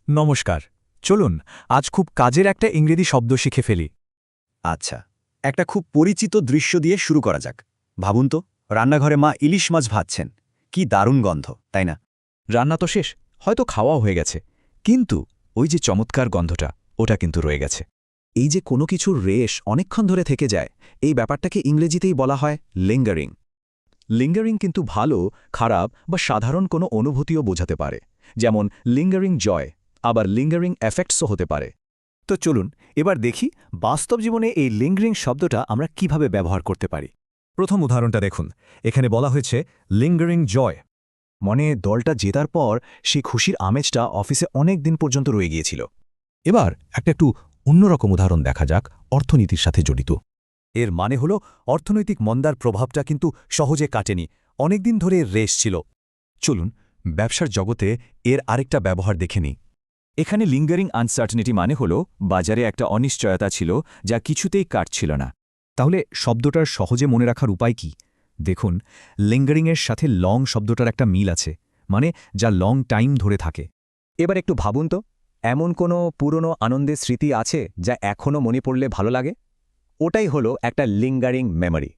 নমস্কার। চলুন আজ খুব কাজের একটা ইংরেজি শব্দ শিখে ফেলি। আচ্ছা, একটা খুব পরিচিত দৃশ্য দিয়ে শুরু করা যাক। ভাবুন তো, রান্নাঘরে মা ইলিশ মাছ ভাজছেন। কি দারুণ গন্ধ, তাই না? রান্না তো শেষ, হয়তো খাওয়াও হয়ে গেছে, কিন্তু ওই যে চমৎকার গন্ধটা, ওটা কিন্তু রয়ে গেছে। এই যে কোনো কিছুর রেশ অনেকক্ষণ ধরে থেকে যায়, এই ব্যাপারটাকে ইংরেজিতেই বলা হয় লিঙ্গারিং। লিঙ্গারিং কিন্তু ভালো, খারাপ বা সাধারণ কোনো অনুভূতিও বোঝাতে পারে, যেমন লিঙ্গারিং জয়, আবার লিঙ্গারিং এফেক্টসও হতে পারে। তো চলুন এবার দেখি বাস্তব জীবনে এই লিঙ্গারিং শব্দটা আমরা কিভাবে ব্যবহার করতে পারি। প্রথম উদাহরণটা দেখুন, এখানে বলা হয়েছে লিঙ্গারিং জয়, মানে দলটা জেতার পর সেই খুশির আমেজটা অফিসে অনেক দিন পর্যন্ত রয়ে গিয়েছিল। এবার একটু অন্যরকম উদাহরণ দেখা যাক, অর্থনীতির সাথে জড়িত। এর মানে হল অর্থনৈতিক মন্দার প্রভাবটা কিন্তু সহজে কাটেনি, অনেকদিন ধরে এর রেশ ছিল। চলুন ব্যবসার জগতে এর আরেকটা ব্যবহার দেখে নিই। এখানে লিঙ্গারিং আনসার্টেনিটি মানে হল বাজারে একটা অনিশ্চয়তা ছিল যা কিছুতেই কাটছিল না। তাহলে শব্দটার সহজে মনে রাখার উপায় কি? দেখুন, লিঙ্গারিংয়ের সাথে লং শব্দটার একটা মিল আছে, মানে যা লং টাইম ধরে থাকে। এবার একটু ভাবুন তো, এমন কোনো পুরনো আনন্দের স্মৃতি আছে যা এখনও মনে পড়লে ভালো লাগে? ওটাই হলো একটা লিঙ্গারিং মেমরি।